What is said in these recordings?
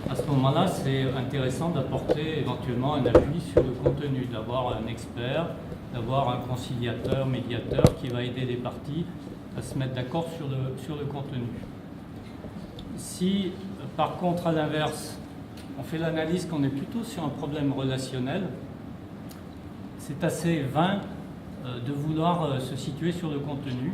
À ce moment-là, c'est intéressant d'apporter éventuellement un appui sur le contenu, d'avoir un expert, d'avoir un conciliateur, médiateur qui va aider les parties à se mettre d'accord sur le contenu. Si, par contre, à l'inverse, on fait l'analyse qu'on est plutôt sur un problème relationnel, c'est assez vain de vouloir se situer sur le contenu.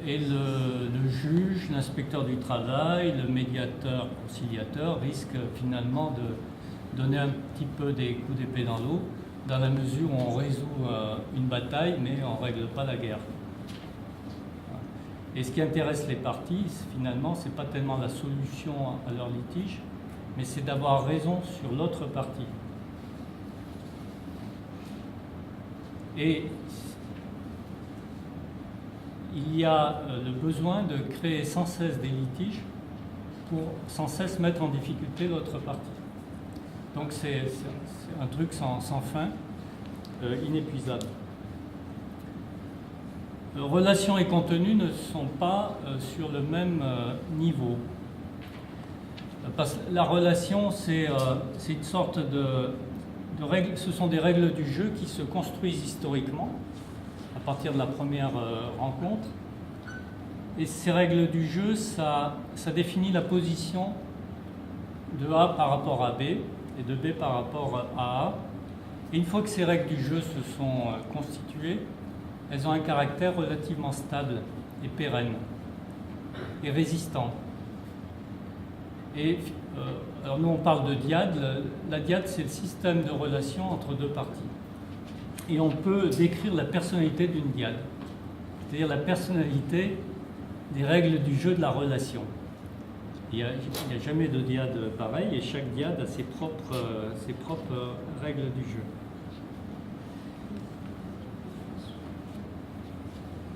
Et le juge, l'inspecteur du travail, le médiateur, conciliateur risquent finalement de donner un petit peu des coups d'épée dans l'eau, dans la mesure où on résout une bataille, mais on ne règle pas la guerre. Et ce qui intéresse les parties, finalement, ce n'est pas tellement la solution à leur litige, mais c'est d'avoir raison sur l'autre partie. Et il y a le besoin de créer sans cesse des litiges pour sans cesse mettre en difficulté l'autre partie. Donc c'est un truc sans fin, inépuisable. Relations et contenu ne sont pas sur le même niveau. Parce que la relation, c'est une sorte de règles, ce sont des règles du jeu qui se construisent historiquement à partir de la première rencontre. Et ces règles du jeu, ça définit la position de A par rapport à B et de B par rapport à A. Et une fois que ces règles du jeu se sont constituées, elles ont un caractère relativement stable et pérenne et résistant. Et alors nous on parle de dyade. La dyade, c'est le système de relations entre deux parties. Et on peut décrire la personnalité d'une dyade, c'est-à-dire la personnalité des règles du jeu de la relation. Il n'y a jamais de dyade pareil, et chaque dyade a ses propres règles du jeu.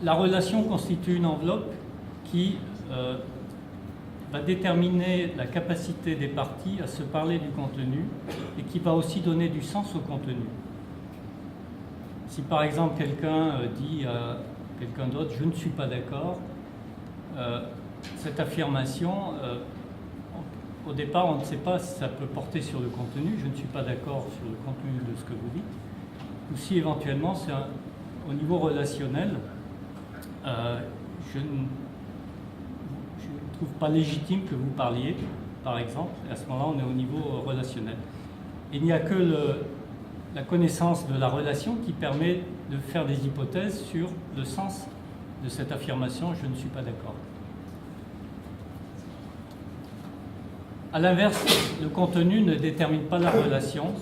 La relation constitue une enveloppe qui va déterminer la capacité des parties à se parler du contenu et qui va aussi donner du sens au contenu. Si par exemple quelqu'un dit à quelqu'un d'autre « je ne suis pas d'accord », cette affirmation, au départ on ne sait pas si ça peut porter sur le contenu, je ne suis pas d'accord sur le contenu de ce que vous dites, ou si éventuellement c'est au niveau relationnel, je ne trouve pas légitime que vous parliez, par exemple, et à ce moment-là on est au niveau relationnel. Il n'y a que la connaissance de la relation qui permet de faire des hypothèses sur le sens de cette affirmation « je ne suis pas d'accord ». A l'inverse, le contenu ne détermine pas la relation,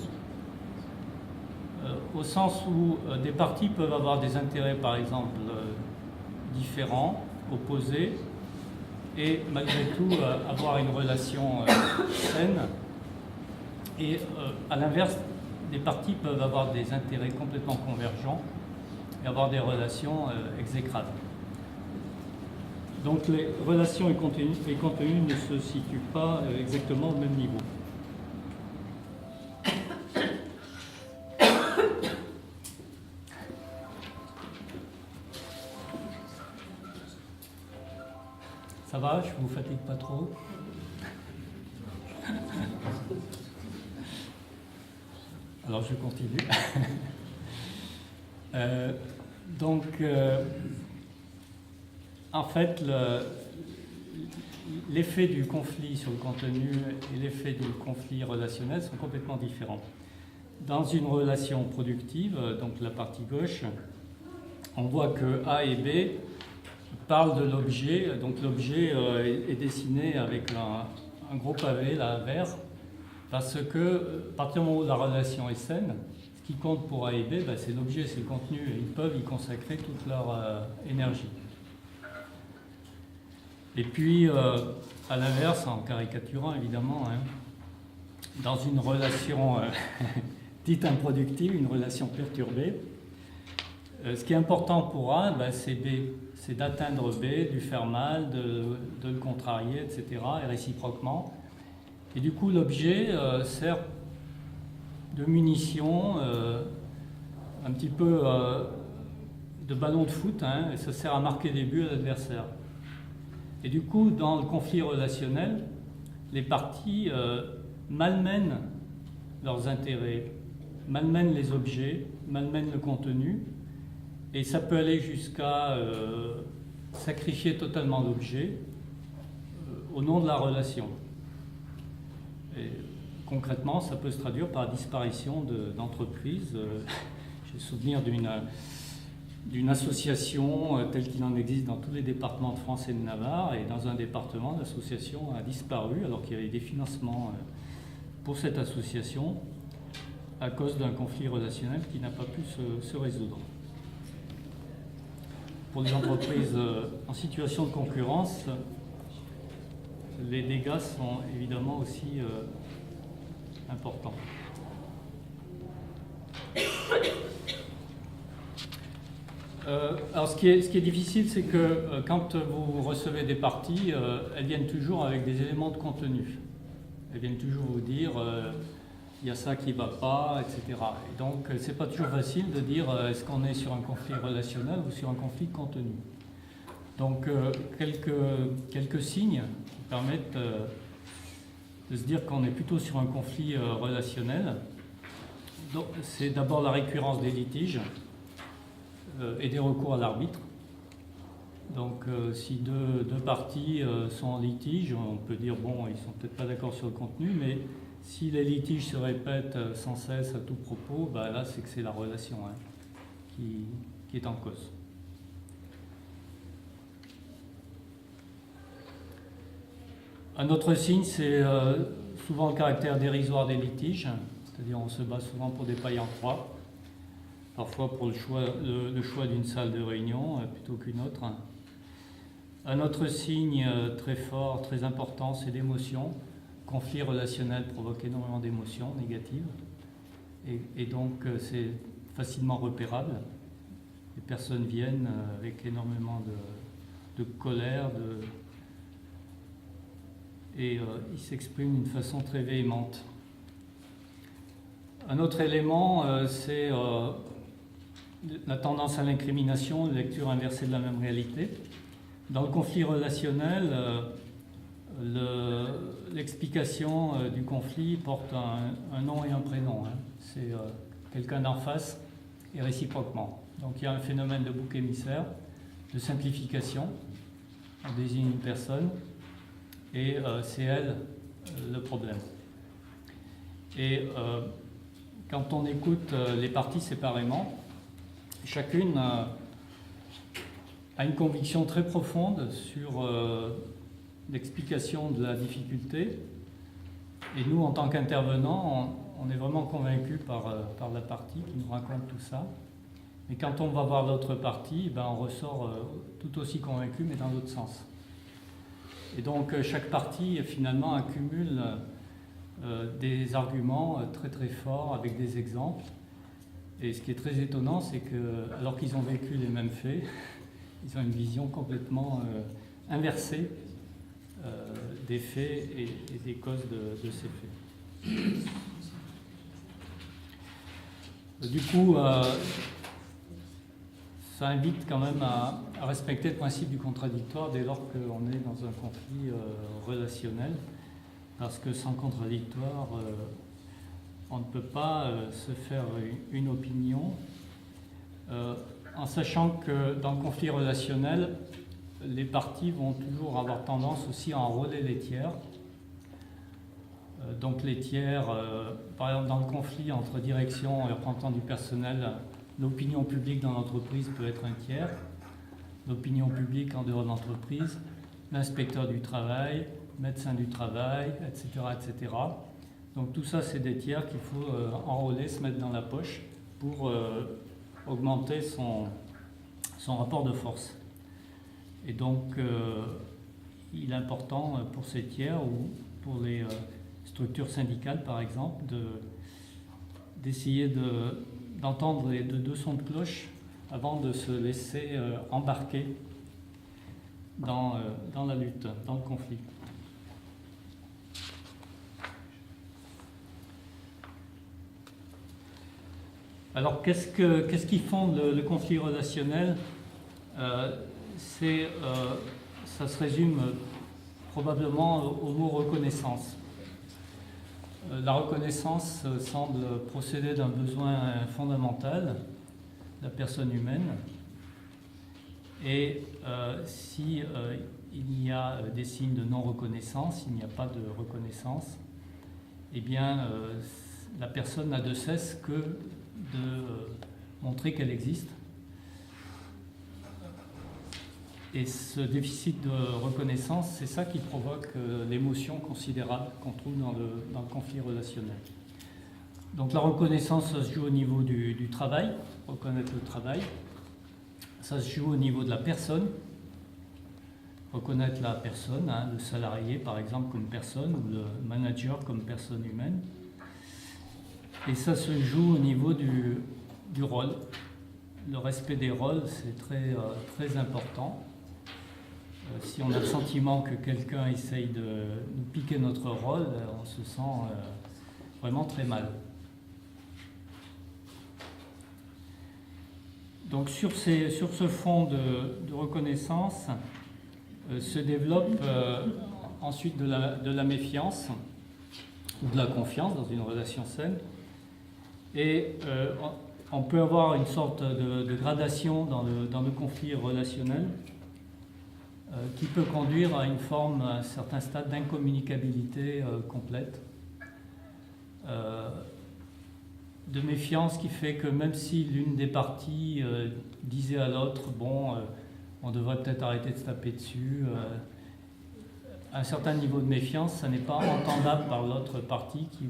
au sens où des parties peuvent avoir des intérêts, par exemple, différents, opposés, et malgré tout avoir une relation saine. Et à l'inverse, des parties peuvent avoir des intérêts complètement convergents et avoir des relations exécrables. Donc les relations et contenu ne se situent pas exactement au même niveau. Ça va, je ne vous fatigue pas trop? Alors je continue. En fait, l'effet du conflit sur le contenu et l'effet du conflit relationnel sont complètement différents. Dans une relation productive, donc la partie gauche, on voit que A et B parlent de l'objet. Donc l'objet est dessiné avec un gros pavé, là, vert, parce que à partir du moment où la relation est saine, ce qui compte pour A et B, c'est l'objet, c'est le contenu, et ils peuvent y consacrer toute leur énergie. Et puis, à l'inverse, en caricaturant évidemment, dans une relation dite improductive, une relation perturbée, ce qui est important pour A, c'est B, c'est d'atteindre B, de lui faire mal, de le contrarier, etc., et réciproquement. Et du coup, l'objet sert de munition, un petit peu de ballon de foot, et ça sert à marquer des buts à l'adversaire. Et du coup, dans le conflit relationnel, les parties malmènent leurs intérêts, malmènent les objets, malmènent le contenu, et ça peut aller jusqu'à sacrifier totalement l'objet au nom de la relation. Et concrètement, ça peut se traduire par la disparition d'entreprises. J'ai souvenir d'une association telle qu'il en existe dans tous les départements de France et de Navarre, et dans un département, l'association a disparu alors qu'il y avait des financements pour cette association à cause d'un conflit relationnel qui n'a pas pu se résoudre. Pour les entreprises en situation de concurrence, les dégâts sont évidemment aussi importants. Alors ce qui est difficile, c'est que quand vous recevez des parties, elles viennent toujours avec des éléments de contenu. Elles viennent toujours vous dire il y a ça qui ne va pas, etc. Et donc c'est pas toujours facile de dire est-ce qu'on est sur un conflit relationnel ou sur un conflit de contenu. Donc quelques signes qui permettent de se dire qu'on est plutôt sur un conflit relationnel. C'est d'abord la récurrence des litiges et des recours à l'arbitre. Donc si deux parties sont en litige, on peut dire bon, ils sont peut-être pas d'accord sur le contenu, mais si les litiges se répètent sans cesse à tout propos, bah là c'est que c'est la relation qui est en cause. Un autre signe, c'est souvent le caractère dérisoire des litiges, c'est-à-dire on se bat souvent pour des pailles en croix, parfois pour le choix d'une salle de réunion plutôt qu'une autre. Un autre signe très fort, très important, c'est l'émotion. Conflit relationnel provoque énormément d'émotions négatives et donc c'est facilement repérable. Les personnes viennent avec énormément de colère et ils s'expriment d'une façon très véhémente. Un autre élément, c'est la tendance à l'incrimination, la lecture inversée de la même réalité. Dans le conflit relationnel, l'explication du conflit porte un nom et un prénom. C'est quelqu'un d'en face et réciproquement. Donc il y a un phénomène de bouc émissaire, de simplification. On désigne une personne et c'est elle le problème. Et quand on écoute les parties séparément, chacune a une conviction très profonde sur l'explication de la difficulté. Et nous, en tant qu'intervenants, on est vraiment convaincus par la partie qui nous raconte tout ça. Mais quand on va voir l'autre partie, on ressort tout aussi convaincu, mais dans l'autre sens. Et donc, chaque partie, finalement, accumule des arguments très très forts avec des exemples. Et ce qui est très étonnant, c'est que, alors qu'ils ont vécu les mêmes faits, ils ont une vision complètement inversée des faits et des causes de ces faits. Du coup, ça invite quand même à respecter le principe du contradictoire dès lors qu'on est dans un conflit relationnel, parce que sans contradictoire, on ne peut pas se faire une opinion, en sachant que dans le conflit relationnel, les parties vont toujours avoir tendance aussi à enrôler les tiers. Donc les tiers, par exemple dans le conflit entre direction et représentant du personnel, l'opinion publique dans l'entreprise peut être un tiers, l'opinion publique en dehors de l'entreprise, l'inspecteur du travail, médecin du travail, etc., etc. Donc tout ça, c'est des tiers qu'il faut enrôler, se mettre dans la poche pour augmenter son rapport de force. Et donc, il est important pour ces tiers ou pour les structures syndicales, par exemple, d'essayer d'entendre les deux sons de cloche avant de se laisser embarquer dans la lutte, dans le conflit. Alors, qu'est-ce qui fonde le conflit relationnel? Ça se résume probablement au mot reconnaissance. La reconnaissance semble procéder d'un besoin fondamental de la personne humaine. Et si il y a des signes de non-reconnaissance, il n'y a pas de reconnaissance, eh bien, la personne n'a de cesse que de montrer qu'elle existe. Et ce déficit de reconnaissance, c'est ça qui provoque l'émotion considérable qu'on trouve dans le conflit relationnel. Donc la reconnaissance, ça se joue au niveau du travail, reconnaître le travail. Ça se joue au niveau de la personne, reconnaître la personne, le salarié par exemple comme personne, ou le manager comme personne humaine. Et ça se joue au niveau du rôle. Le respect des rôles, c'est très, très important. Si on a le sentiment que quelqu'un essaye de nous piquer notre rôle, on se sent vraiment très mal. Donc sur ce fond de reconnaissance se développe ensuite de la méfiance ou de la confiance dans une relation saine. Et on peut avoir une sorte de gradation dans le conflit relationnel qui peut conduire à une forme, à un certain stade d'incommunicabilité complète, de méfiance qui fait que même si l'une des parties disait à l'autre, bon, on devrait peut-être arrêter de se taper dessus, un certain niveau de méfiance, ça n'est pas entendable par l'autre partie qui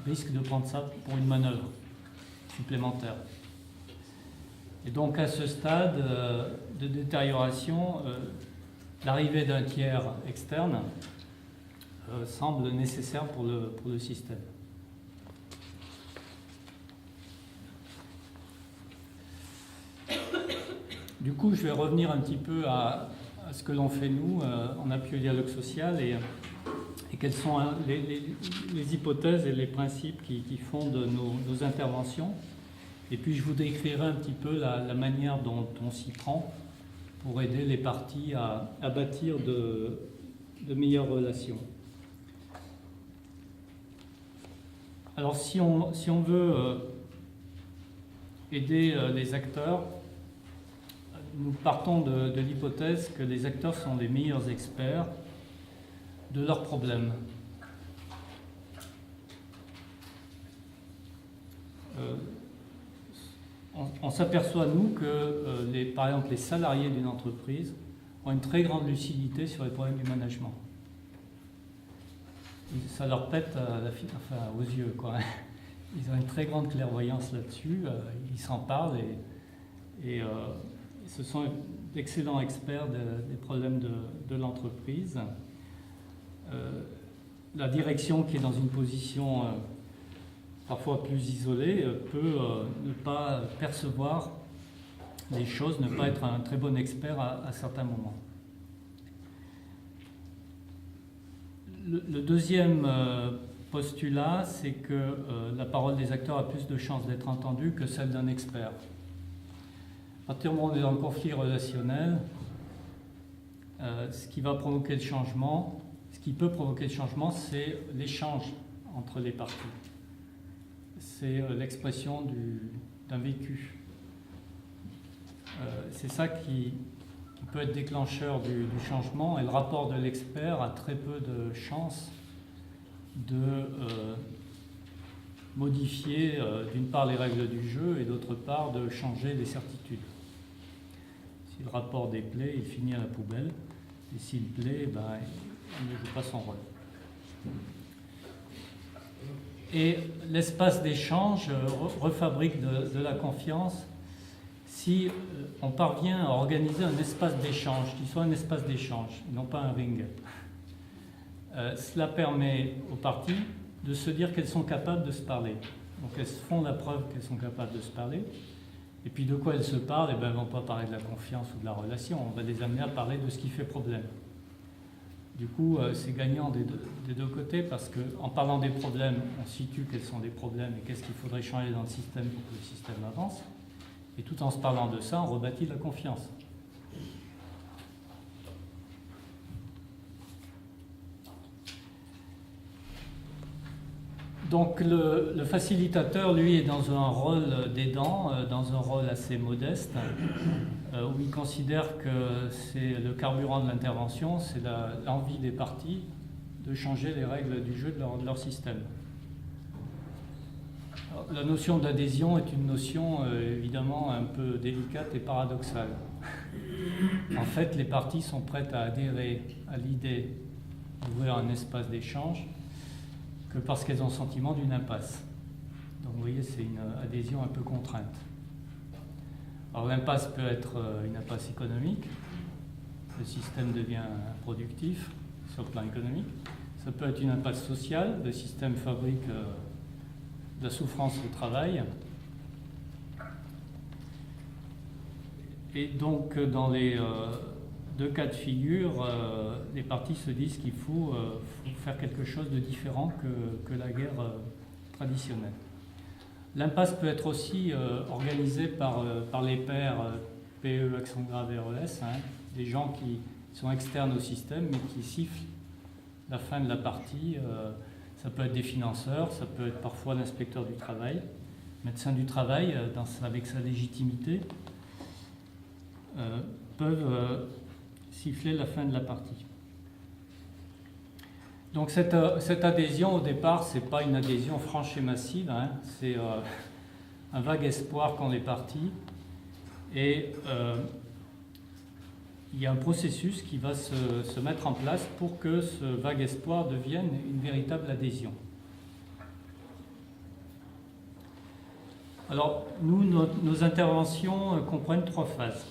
risque de prendre ça pour une manœuvre supplémentaire. Et donc à ce stade de détérioration, l'arrivée d'un tiers externe semble nécessaire pour le système. Du coup, je vais revenir un petit peu à ce que l'on fait nous en appui au dialogue social et quelles sont les hypothèses et les principes qui fondent nos interventions. Et puis je vous décrirai un petit peu la manière dont on s'y prend pour aider les parties à bâtir de meilleures relations. Alors si on veut aider les acteurs, nous partons de l'hypothèse que les acteurs sont les meilleurs experts de leurs problèmes. On s'aperçoit, nous, que par exemple les salariés d'une entreprise ont une très grande lucidité sur les problèmes du management. Ça leur pète aux yeux, quoi. Ils ont une très grande clairvoyance là-dessus, ils s'en parlent et ce sont d'excellents experts des problèmes de l'entreprise. La direction qui est dans une position parfois plus isolée peut ne pas percevoir les choses, ne pas être un très bon expert à certains moments. Le deuxième postulat, c'est que la parole des acteurs a plus de chances d'être entendue que celle d'un expert. À partir du moment où on est dans le conflit relationnel, ce qui va provoquer le changement, ce qui peut provoquer le changement, c'est l'échange entre les parties. C'est l'expression d'un vécu. C'est ça qui peut être déclencheur du changement, et le rapport de l'expert a très peu de chances de modifier d'une part les règles du jeu et d'autre part de changer les certitudes. Si le rapport déplaît, il finit à la poubelle, et s'il plaît, ben, il ne joue pas son rôle. Et l'espace d'échange refabrique de la confiance si on parvient à organiser un espace d'échange, qui soit un espace d'échange, non pas un ring. Cela permet aux parties de se dire qu'elles sont capables de se parler. Donc elles font la preuve qu'elles sont capables de se parler. Et puis de quoi elles se parlent, eh bien, elles ne vont pas parler de la confiance ou de la relation, on va les amener à parler de ce qui fait problème. Du coup, c'est gagnant des deux côtés parce qu'en parlant des problèmes, on situe quels sont les problèmes et qu'est-ce qu'il faudrait changer dans le système pour que le système avance. Et tout en se parlant de ça, on rebâtit la confiance. Donc le facilitateur, lui, est dans un rôle d'aidant, dans un rôle assez modeste, où il considère que c'est le carburant de l'intervention, c'est l'envie des parties de changer les règles du jeu de leur système. Alors, la notion d'adhésion est une notion évidemment un peu délicate et paradoxale. En fait, les parties sont prêtes à adhérer à l'idée d'ouvrir un espace d'échange que parce qu'elles ont le sentiment d'une impasse. Donc vous voyez, c'est une adhésion un peu contrainte. Alors l'impasse peut être une impasse économique, le système devient improductif sur le plan économique. Ça peut être une impasse sociale, le système fabrique de la souffrance au travail. Et donc dans les deux cas de figure, les parties se disent qu'il faut faire quelque chose de différent que la guerre traditionnelle. L'impasse peut être aussi organisée par les pairs PE, accent grave RES, des gens qui sont externes au système mais qui sifflent la fin de la partie. Ça peut être des financeurs, ça peut être parfois l'inspecteur du travail, médecin du travail avec sa légitimité, peuvent siffler la fin de la partie. Donc cette adhésion au départ, ce n'est pas une adhésion franche et massive, c'est un vague espoir qu'ont les parties, et il y a un processus qui va se mettre en place pour que ce vague espoir devienne une véritable adhésion. Alors nous, nos interventions comprennent 3 phases.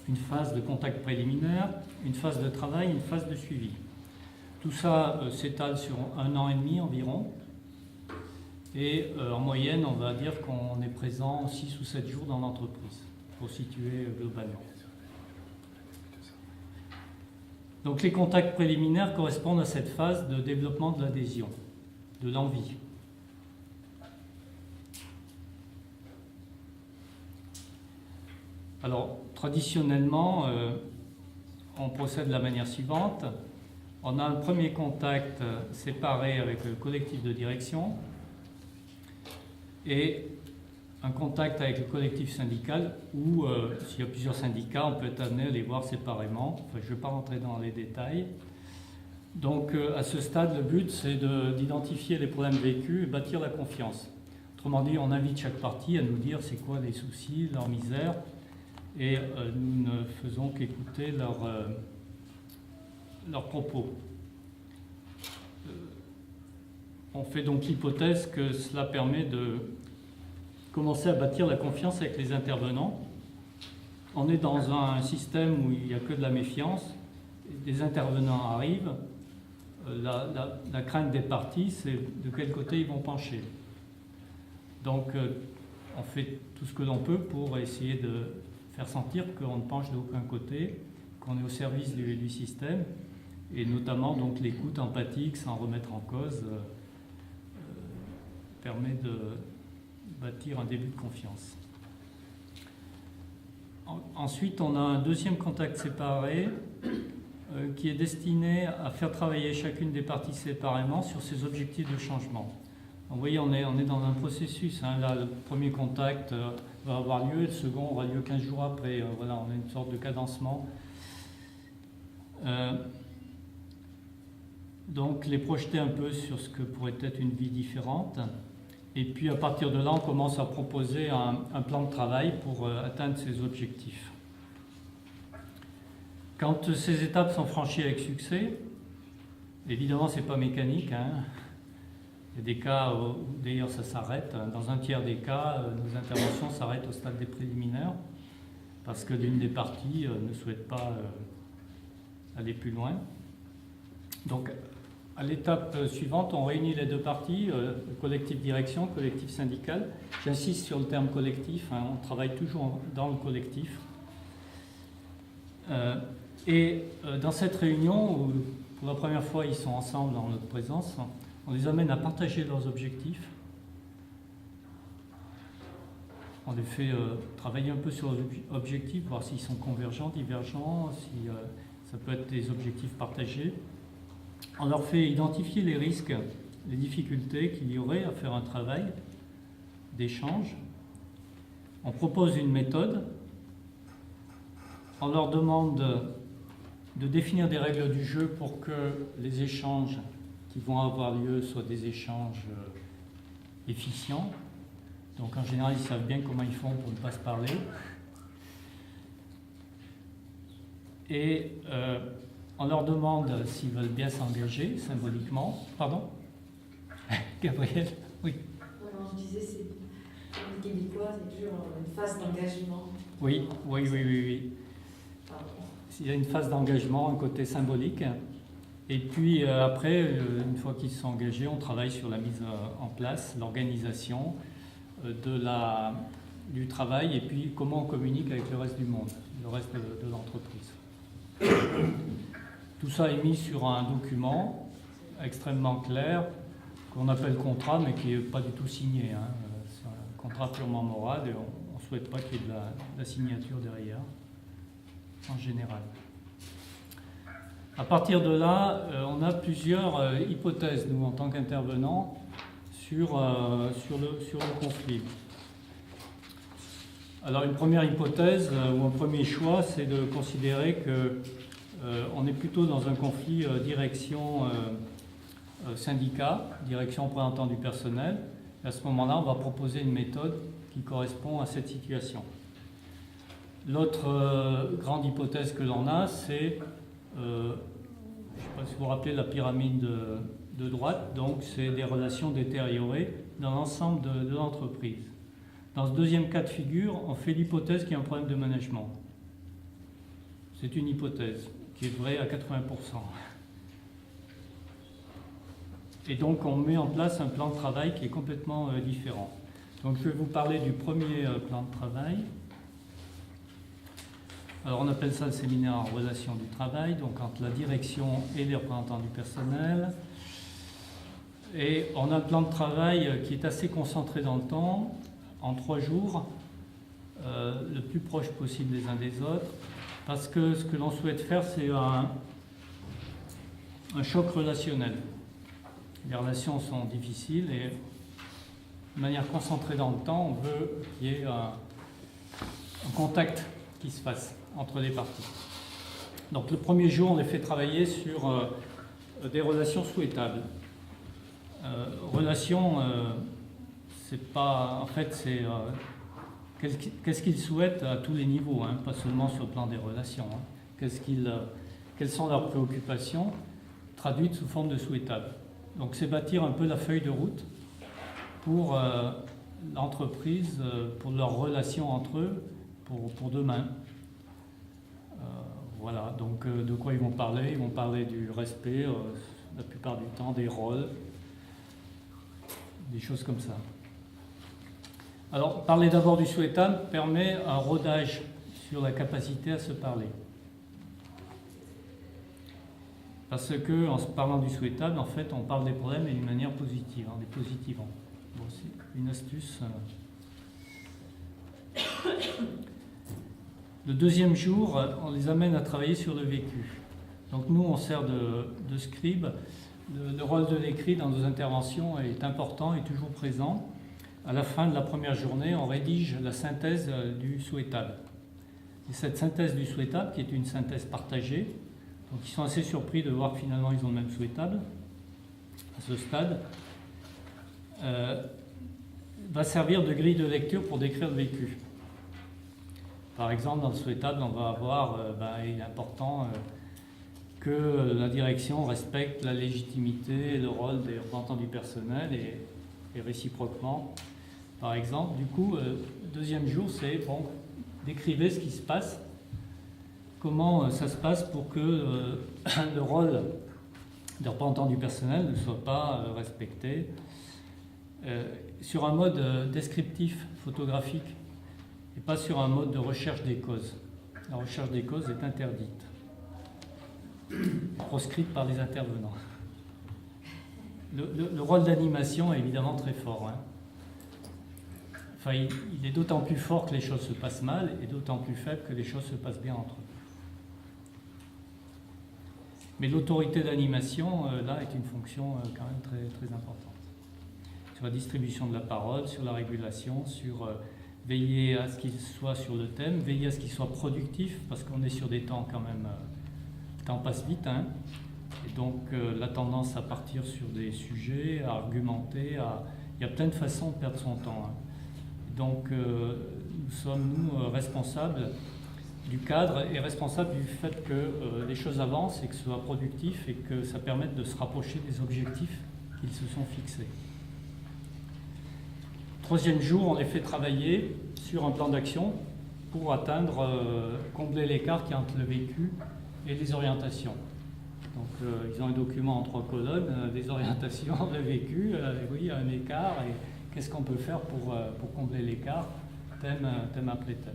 Une phase de contact préliminaire, une phase de travail, une phase de suivi. Tout ça s'étale sur 1 an et demi environ. Et en moyenne, on va dire qu'on est présent 6 ou 7 jours dans l'entreprise, pour situer globalement. Donc les contacts préliminaires correspondent à cette phase de développement de l'adhésion, de l'envie. Alors, traditionnellement, on procède de la manière suivante. On a un premier contact séparé avec le collectif de direction et un contact avec le collectif syndical où, s'il y a plusieurs syndicats, on peut être amené à les voir séparément. Enfin, je ne vais pas rentrer dans les détails. Donc, à ce stade, le but, c'est d'identifier les problèmes vécus et bâtir la confiance. Autrement dit, on invite chaque partie à nous dire c'est quoi les soucis, leur misère, et nous ne faisons qu'écouter leurs propos. On fait donc l'hypothèse que cela permet de commencer à bâtir la confiance avec les intervenants. On est dans un système où il n'y a que de la méfiance. Des intervenants arrivent. La crainte des parties, c'est de quel côté ils vont pencher. Donc on fait tout ce que l'on peut pour essayer de faire sentir qu'on ne penche d'aucun côté, qu'on est au service du système, et notamment donc l'écoute empathique sans remettre en cause permet de bâtir un début de confiance. Ensuite, on a un deuxième contact séparé qui est destiné à faire travailler chacune des parties séparément sur ses objectifs de changement. Donc, vous voyez, on est dans un processus. Là, le premier contact va avoir lieu, et le second aura lieu 15 jours après. Voilà, on a une sorte de cadencement. Donc, les projeter un peu sur ce que pourrait être une vie différente. Et puis, à partir de là, on commence à proposer un plan de travail pour atteindre ces objectifs. Quand ces étapes sont franchies avec succès, évidemment, ce n'est pas mécanique. Il y a des cas où d'ailleurs ça s'arrête. Dans un tiers des cas, nos interventions s'arrêtent au stade des préliminaires parce que l'une des parties ne souhaite pas aller plus loin. Donc, à l'étape suivante, on réunit les deux parties, le collectif direction, collectif syndical. J'insiste sur le terme collectif, on travaille toujours dans le collectif. Et dans cette réunion, où pour la première fois ils sont ensemble dans notre présence, on les amène à partager leurs objectifs. On les fait travailler un peu sur leurs objectifs, voir s'ils sont convergents, divergents, si ça peut être des objectifs partagés. On leur fait identifier les risques les difficultés qu'il y aurait à faire un travail d'échange. On propose une méthode, on leur demande de définir des règles du jeu pour que les échanges qui vont avoir lieu soient des échanges efficients. Donc en général, ils savent bien comment ils font pour ne pas se parler. Et on leur demande s'ils veulent bien s'engager symboliquement. Pardon? Gabriel? Oui. Non, je disais, c'est les Québécois, c'est toujours une phase d'engagement. Oui. Pardon. Il y a une phase d'engagement, un côté symbolique. Et puis après, une fois qu'ils se sont engagés, on travaille sur la mise en place, l'organisation du travail et puis comment on communique avec le reste du monde, le reste de l'entreprise. Tout ça est mis sur un document extrêmement clair qu'on appelle contrat, mais qui n'est pas du tout signé. Hein. C'est un contrat purement moral et on ne souhaite pas qu'il y ait de la signature derrière, en général. À partir de là, on a plusieurs hypothèses, nous, en tant qu'intervenants, sur le conflit. Alors, une première hypothèse, ou un premier choix, c'est de considérer qu'on est plutôt dans un conflit direction syndicat, direction représentant du personnel. Et à ce moment-là, on va proposer une méthode qui correspond à cette situation. L'autre grande hypothèse que l'on a, c'est, je ne sais pas si vous vous rappelez la pyramide de droite, donc c'est des relations détériorées dans l'ensemble de l'entreprise. Dans ce deuxième cas de figure, on fait l'hypothèse qu'il y a un problème de management. C'est une hypothèse qui est vraie à 80%. Et donc on met en place un plan de travail qui est complètement différent. Donc je vais vous parler du premier plan de travail. Alors on appelle ça le séminaire en relation du travail, donc entre la direction et les représentants du personnel. Et on a un plan de travail qui est assez concentré dans le temps, en 3 jours, le plus proche possible les uns des autres, parce que ce que l'on souhaite faire, c'est un choc relationnel. Les relations sont difficiles et de manière concentrée dans le temps, on veut qu'il y ait un contact qui se fasse entre les parties. Donc le premier jour, on les fait travailler sur des relations souhaitables. Relations, c'est pas, en fait, c'est qu'est-ce qu'ils souhaitent à tous les niveaux, hein, pas seulement sur le plan des relations. Hein. Quelles sont leurs préoccupations traduites sous forme de souhaitables. Donc c'est bâtir un peu la feuille de route pour l'entreprise, pour leurs relations entre eux, pour demain. Voilà, donc de quoi ils vont parler? Ils vont parler du respect, la plupart du temps, des rôles, des choses comme ça. Alors, parler d'abord du souhaitable permet un rodage sur la capacité à se parler. Parce que, en se parlant du souhaitable, en fait, on parle des problèmes et d'une manière positive, des positivants. Bon, c'est une astuce. Le deuxième jour, on les amène à travailler sur le vécu. Donc nous, on sert de scribe. Le rôle de l'écrit dans nos interventions est important et toujours présent. À la fin de la première journée, on rédige la synthèse du souhaitable. Et cette synthèse du souhaitable, qui est une synthèse partagée, donc ils sont assez surpris de voir que finalement ils ont le même souhaitable à ce stade, va servir de grille de lecture pour décrire le vécu. Par exemple, dans le souhaitable, on va avoir, il est important que la direction respecte la légitimité et le rôle des représentants du personnel et réciproquement. Par exemple, du coup, deuxième jour, c'est décrivez ce qui se passe, comment ça se passe pour que le rôle des représentants du personnel ne soit pas respecté sur un mode descriptif, photographique, et pas sur un mode de recherche des causes. La recherche des causes est interdite, proscrite par les intervenants. Le rôle d'animation est évidemment très fort. Hein. Enfin, il est d'autant plus fort que les choses se passent mal et d'autant plus faible que les choses se passent bien entre eux. Mais l'autorité d'animation, là, est une fonction quand même très, très importante. Sur la distribution de la parole, sur la régulation, sur veiller à ce qu'il soit sur le thème, veiller à ce qu'il soit productif, parce qu'on est sur des temps quand même... le temps passe vite, hein. Et donc la tendance à partir sur des sujets, à argumenter, il y a plein de façons de perdre son temps, hein. Donc nous sommes, nous, responsables du cadre et responsables du fait que les choses avancent et que ce soit productif et que ça permette de se rapprocher des objectifs qu'ils se sont fixés. Troisième jour, on les fait travailler sur un plan d'action pour atteindre, combler l'écart qu'il y a entre le vécu et les orientations. Donc ils ont un document en 3 colonnes, les orientations, le vécu, oui, il y a un écart et qu'est-ce qu'on peut faire pour combler l'écart, thème après thème.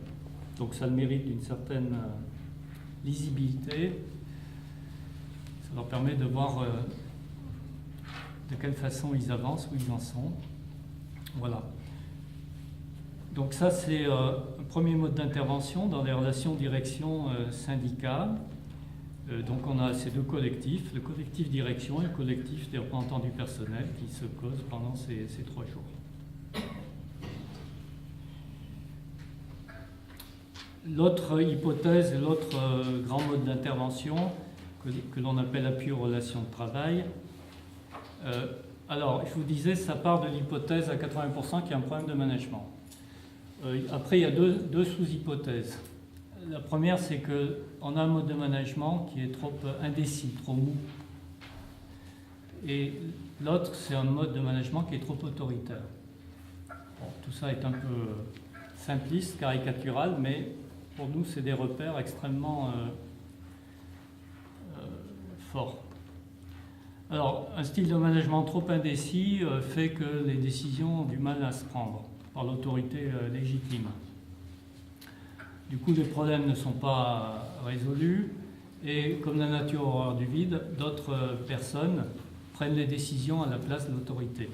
Donc ça le mérite d'une certaine lisibilité. Ça leur permet de voir de quelle façon ils avancent, où ils en sont. Voilà. Donc ça, c'est un premier mode d'intervention dans les relations direction-syndicat. Donc on a ces 2 collectifs, le collectif direction et le collectif des représentants du personnel qui se causent pendant ces 3 jours. L'autre hypothèse et l'autre grand mode d'intervention que l'on appelle appui aux relations de travail. Alors, je vous disais, ça part de l'hypothèse à 80% qu'il y a un problème de management. Après, il y a deux sous-hypothèses. La première, c'est qu'on a un mode de management qui est trop indécis, trop mou. Et l'autre, c'est un mode de management qui est trop autoritaire. Bon, tout ça est un peu simpliste, caricatural, mais pour nous, c'est des repères extrêmement forts. Alors, un style de management trop indécis fait que les décisions ont du mal à se prendre par l'autorité légitime. Du coup, les problèmes ne sont pas résolus et, comme la nature horreur du vide, d'autres personnes prennent les décisions à la place de l'autorité.